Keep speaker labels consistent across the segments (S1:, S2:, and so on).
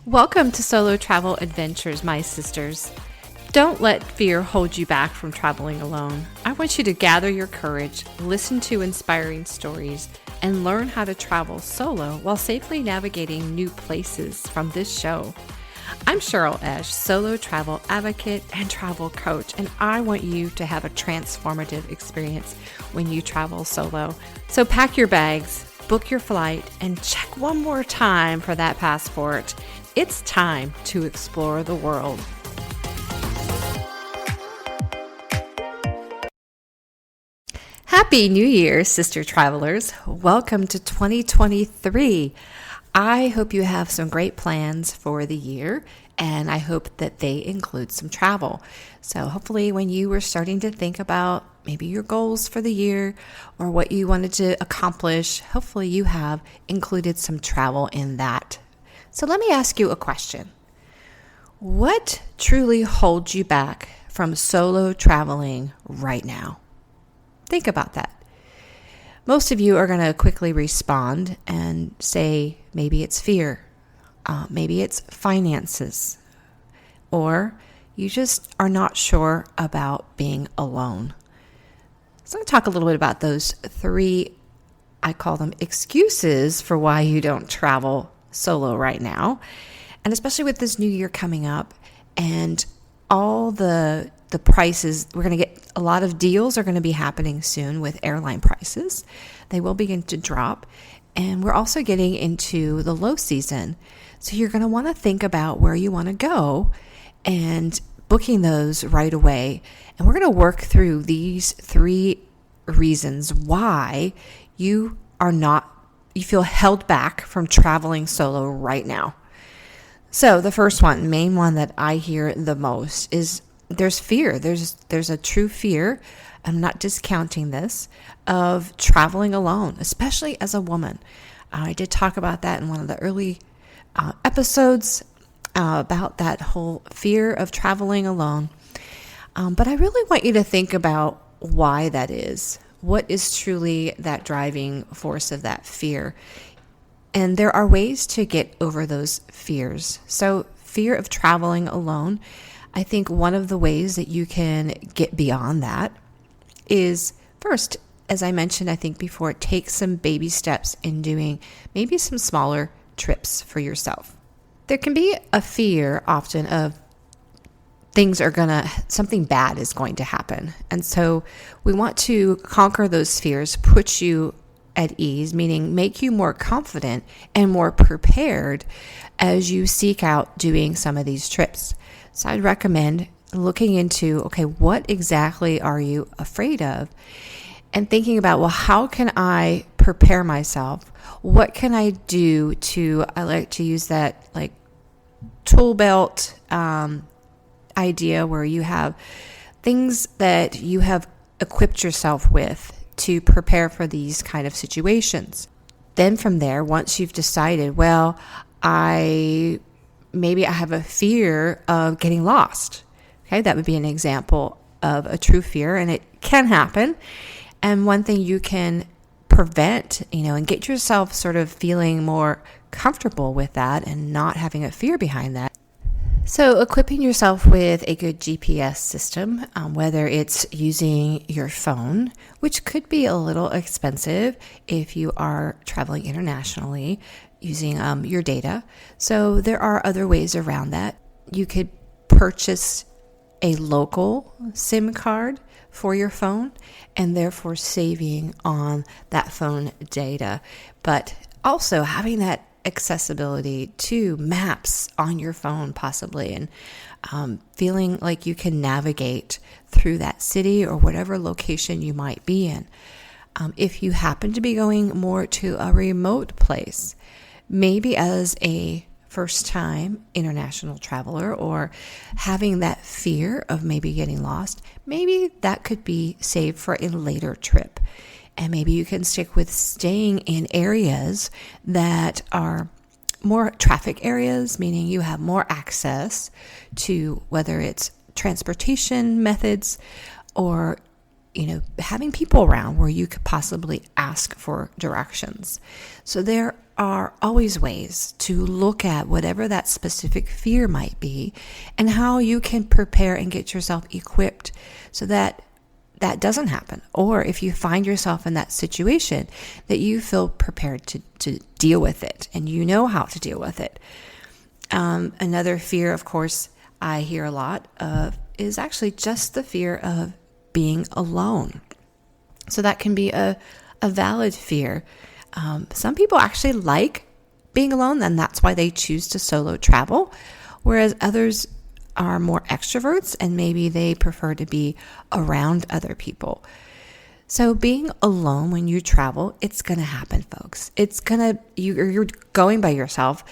S1: Welcome to Solo Travel Adventures, my sisters. Don't let fear hold you back from traveling alone. I want you to gather your courage, listen to inspiring stories, and learn how to travel solo while safely navigating new places from this show. I'm Cheryl Esch, solo travel advocate and travel coach, and I want you to have a transformative experience when you travel solo. So pack your bags, book your flight, and check one more time for that passport. It's time to explore the world. Happy New Year, sister travelers. Welcome to 2023. I hope you have some great plans for the year, and I hope that they include some travel. So hopefully when you were starting to think about maybe your goals for the year or what you wanted to accomplish, hopefully you have included some travel in that. So let me ask you a question. What truly holds you back from solo traveling right now? Think about that. Most of you are going to quickly respond and say maybe it's fear, maybe it's finances, or you just are not sure about being alone. So I'm going to talk a little bit about those three, I call them excuses for why you don't travel solo right now. And especially with this new year coming up and all the prices, we're going to get a lot of deals are going to be happening soon with airline prices. They will begin to drop. And we're also getting into the low season. So you're going to want to think about where you want to go and booking those right away. And we're going to work through these three reasons why you feel held back from traveling solo right now. So the first one, main one that I hear the most is there's fear. There's a true fear, I'm not discounting this, of traveling alone, especially as a woman. I did talk about that in one of the early episodes about that whole fear of traveling alone. But I really want you to think about why that is. What is truly that driving force of that fear? And there are ways to get over those fears. So fear of traveling alone, I think one of the ways that you can get beyond that is first, as I mentioned, I think before, take some baby steps in doing maybe some smaller trips for yourself. There can be a fear often of something bad is going to happen. And so we want to conquer those fears, put you at ease, meaning make you more confident and more prepared as you seek out doing some of these trips. So I'd recommend looking into, okay, what exactly are you afraid of? And thinking about, well, how can I prepare myself? What can I do I like to use that like tool belt idea where you have things that you have equipped yourself with to prepare for these kind of situations. Then from there, once you've decided, well, maybe I have a fear of getting lost. Okay, that would be an example of a true fear, and it can happen. And one thing you can prevent, and get yourself sort of feeling more comfortable with that and not having a fear behind that. So equipping yourself with a good GPS system, whether it's using your phone, which could be a little expensive if you are traveling internationally, using your data. So there are other ways around that. You could purchase a local SIM card for your phone and therefore saving on that phone data. But also having that accessibility to maps on your phone possibly, and feeling like you can navigate through that city or whatever location you might be in. If you happen to be going more to a remote place, maybe as a first-time international traveler or having that fear of maybe getting lost, maybe that could be saved for a later trip. And maybe you can stick with staying in areas that are more traffic areas, meaning you have more access to whether it's transportation methods or having people around where you could possibly ask for directions. So there are always ways to look at whatever that specific fear might be and how you can prepare and get yourself equipped so that that doesn't happen. Or if you find yourself in that situation, that you feel prepared to deal with it and you know how to deal with it. Another fear, of course, I hear a lot of is actually just the fear of being alone. So that can be a valid fear. Some people actually like being alone, and that's why they choose to solo travel, whereas others are more extroverts and maybe they prefer to be around other people. So being alone when you travel, it's going to happen, folks. You're going by yourself.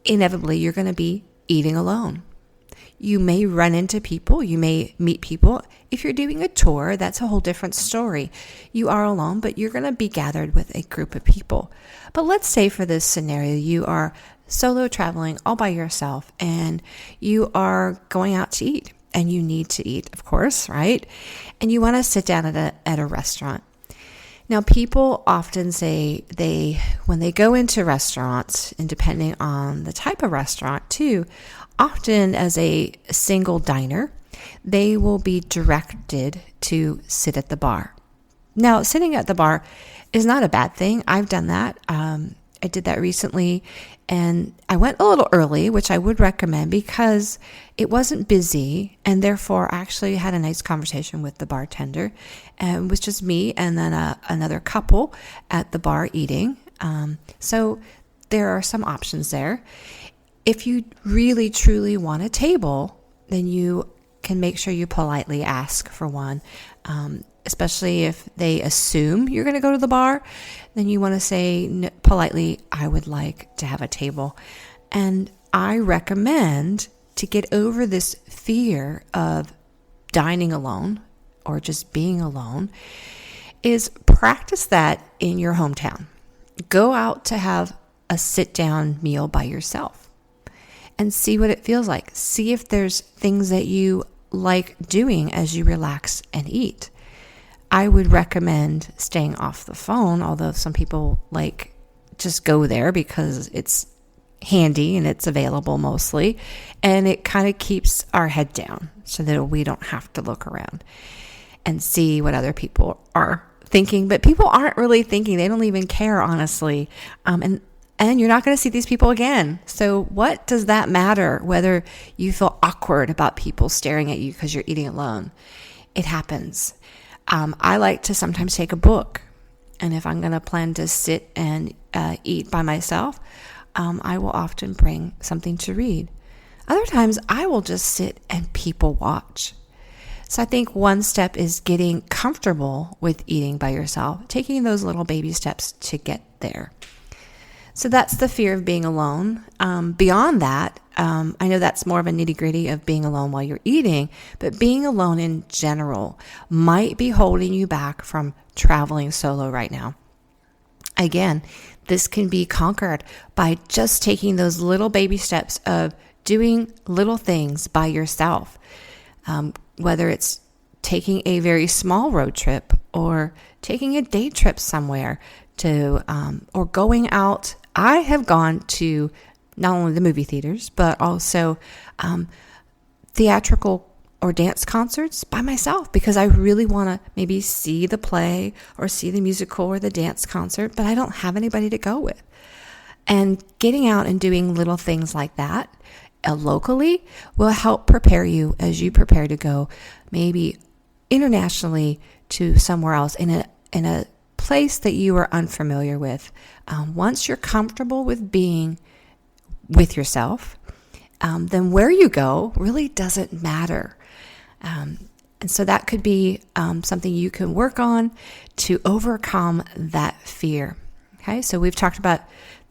S1: Inevitably, you're going to be eating alone. You may run into people, you may meet people. If you're doing a tour, that's a whole different story. You are alone, but you're going to be gathered with a group of people. But let's say for this scenario, you are solo traveling all by yourself and you are going out to eat, and you need to eat, of course, right? And you want to sit down at a restaurant. Now, people often say when they go into restaurants, and depending on the type of restaurant too, often as a single diner, they will be directed to sit at the bar. Now, sitting at the bar is not a bad thing. I've done that. I did that recently, and I went a little early, which I would recommend because it wasn't busy, and therefore I actually had a nice conversation with the bartender, and it was just me and then another couple at the bar eating. So there are some options there. If you really truly want a table, then you can make sure you politely ask for one. Especially if they assume you're going to go to the bar, then you want to say politely, I would like to have a table. And I recommend to get over this fear of dining alone or just being alone is practice that in your hometown. Go out to have a sit-down meal by yourself and see what it feels like. See if there's things that you like doing as you relax and eat. I would recommend staying off the phone, although some people just go there because it's handy and it's available mostly, and it kind of keeps our head down so that we don't have to look around and see what other people are thinking. But people aren't really thinking. They don't even care, honestly. And you're not going to see these people again. So what does that matter, whether you feel awkward about people staring at you because you're eating alone? It happens. I like to sometimes take a book, and if I'm going to plan to sit and eat by myself, I will often bring something to read. Other times, I will just sit and people watch. So I think one step is getting comfortable with eating by yourself, taking those little baby steps to get there. So that's the fear of being alone. Beyond that, I know that's more of a nitty-gritty of being alone while you're eating, but being alone in general might be holding you back from traveling solo right now. Again, this can be conquered by just taking those little baby steps of doing little things by yourself, whether it's taking a very small road trip or taking a day trip somewhere or going out. I have gone to not only the movie theaters, but also theatrical or dance concerts by myself because I really want to maybe see the play or see the musical or the dance concert, but I don't have anybody to go with. And getting out and doing little things like that locally will help prepare you as you prepare to go maybe internationally to somewhere else in a place that you are unfamiliar with. Once you're comfortable with being with yourself, then where you go really doesn't matter. And so that could be something you can work on to overcome that fear. Okay, so we've talked about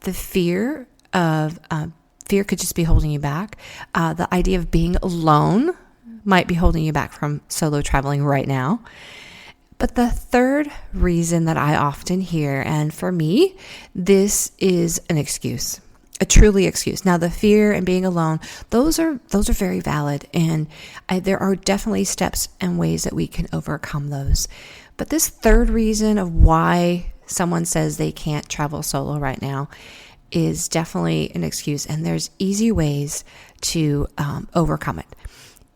S1: the fear could just be holding you back. The idea of being alone might be holding you back from solo traveling right now. But the third reason that I often hear, and for me, this is an excuse. a truly excuse. Now, the fear and being alone, those are very valid, and there are definitely steps and ways that we can overcome those. But this third reason of why someone says they can't travel solo right now is definitely an excuse, and there's easy ways to overcome it.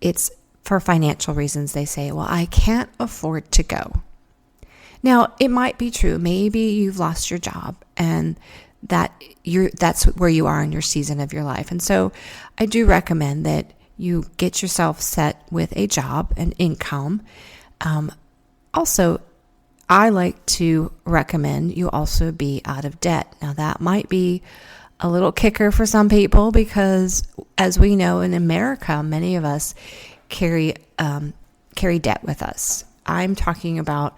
S1: It's for financial reasons. They say, well, I can't afford to go. Now, it might be true. Maybe you've lost your job, and that's where you are in your season of your life. And so I do recommend that you get yourself set with a job and income. Also, I like to recommend you also be out of debt. Now, that might be a little kicker for some people because, as we know, in America, many of us carry debt with us. I'm talking about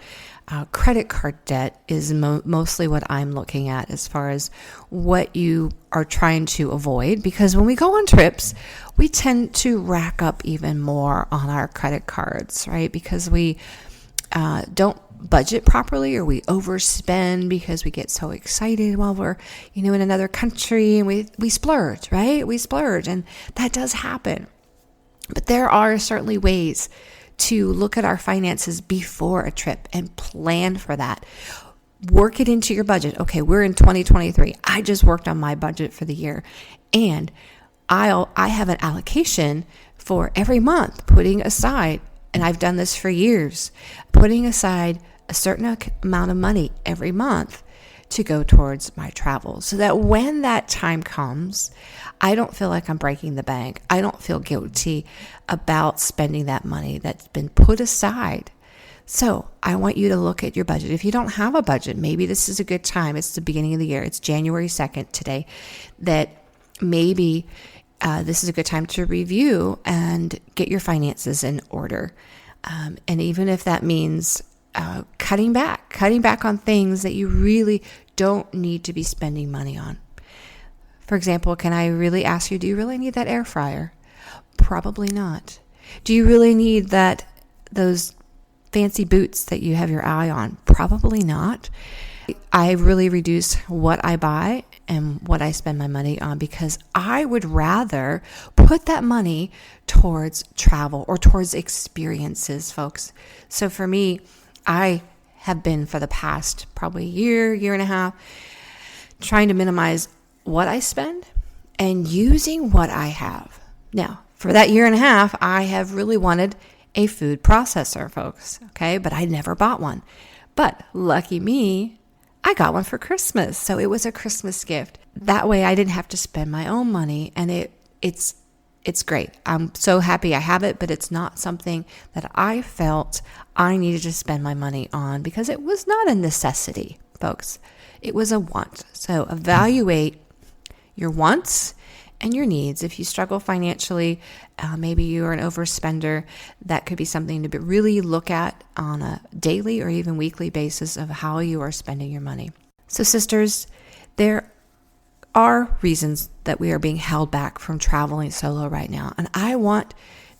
S1: credit card debt is mostly what I'm looking at as far as what you are trying to avoid, because when we go on trips, we tend to rack up even more on our credit cards, right? Because we don't budget properly, or we overspend because we get so excited while we're, in another country, and we splurge, right? We splurge, and that does happen. But there are certainly ways to look at our finances before a trip and plan for that. Work it into your budget. Okay, we're in 2023. I just worked on my budget for the year, and I have an allocation for every month, putting aside, and I've done this for years, putting aside a certain amount of money every month to go towards my travel, so that when that time comes, I don't feel like I'm breaking the bank. I don't feel guilty about spending that money that's been put aside. So I want you to look at your budget. If you don't have a budget, maybe this is a good time. It's the beginning of the year. It's January 2nd today, that maybe this is a good time to review and get your finances in order. And even if that means cutting back on things that you really don't need to be spending money on. For example, can I really ask you, do you really need that air fryer? Probably not. Do you really need those fancy boots that you have your eye on? Probably not. I really reduce what I buy and what I spend my money on, because I would rather put that money towards travel or towards experiences, folks. So for me, I have been for the past probably year and a half, trying to minimize what I spend and using what I have. Now, for that year and a half, I have really wanted a food processor, folks, okay? But I never bought one. But lucky me, I got one for Christmas. So it was a Christmas gift. That way I didn't have to spend my own money, and it's great. I'm so happy I have it, but it's not something that I felt I needed to spend my money on, because it was not a necessity, folks. It was a want. So evaluate your wants and your needs. If you struggle financially, maybe you are an overspender, that could be something to really look at on a daily or even weekly basis of how you are spending your money. So sisters, there are reasons that we are being held back from traveling solo right now. And I want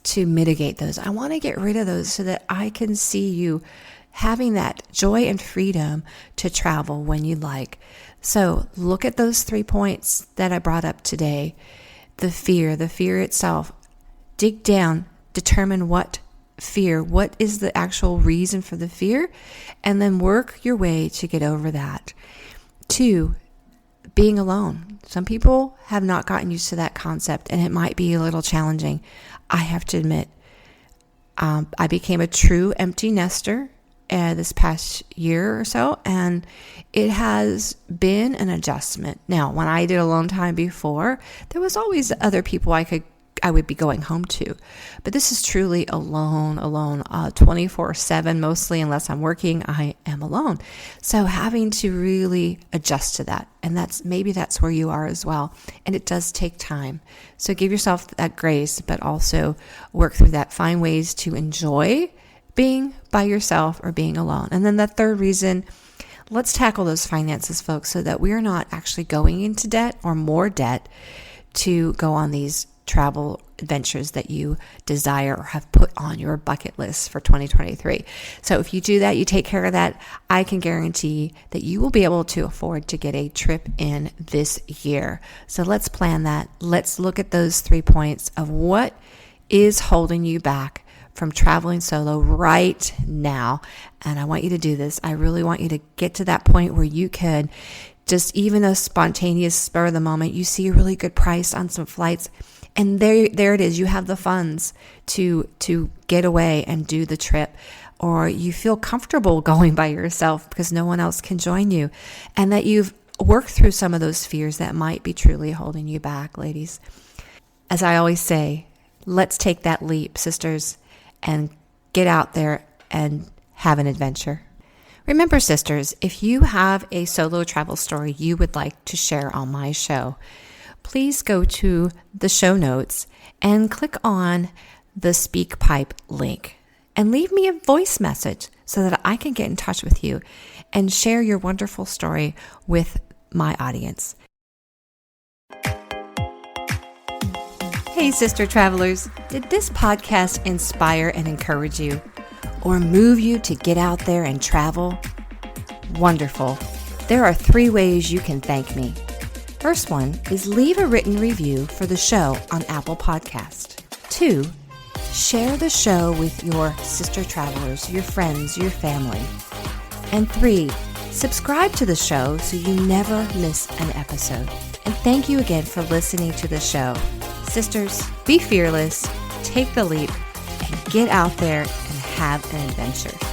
S1: to mitigate those. I want to get rid of those so that I can see you having that joy and freedom to travel when you like. So look at those 3 points that I brought up today. The fear itself. Dig down, determine what is the actual reason for the fear, and then work your way to get over that. 2, being alone. Some people have not gotten used to that concept, and it might be a little challenging. I have to admit, I became a true empty nester this past year or so, and it has been an adjustment. Now, when I did alone time before, there was always other people I would be going home to, but this is truly alone, 24/7, mostly, unless I'm working, I am alone. So having to really adjust to that, and maybe that's where you are as well. And it does take time. So give yourself that grace, but also work through that. Find ways to enjoy being by yourself or being alone. And then the third reason, let's tackle those finances, folks, so that we're not actually going into debt or more debt to go on these travel adventures that you desire or have put on your bucket list for 2023. So if you do that, you take care of that, I can guarantee that you will be able to afford to get a trip in this year. So let's plan that. Let's look at those 3 points of what is holding you back from traveling solo right now. And I want you to do this. I really want you to get to that point where you could just, even a spontaneous spur of the moment, you see a really good price on some flights, and there it is. You have the funds to get away and do the trip, or you feel comfortable going by yourself because no one else can join you, and that you've worked through some of those fears that might be truly holding you back, ladies. As I always say, let's take that leap, sisters, and get out there and have an adventure. Remember, sisters, if you have a solo travel story you would like to share on my show, please go to the show notes and click on the SpeakPipe link and leave me a voice message so that I can get in touch with you and share your wonderful story with my audience. Hey, sister travelers, did this podcast inspire and encourage you or move you to get out there and travel? Wonderful. There are 3 ways you can thank me. First one is leave a written review for the show on Apple Podcast. 2, share the show with your sister travelers, your friends, your family. And 3, subscribe to the show so you never miss an episode. And thank you again for listening to the show. Sisters, be fearless, take the leap, and get out there and have an adventure.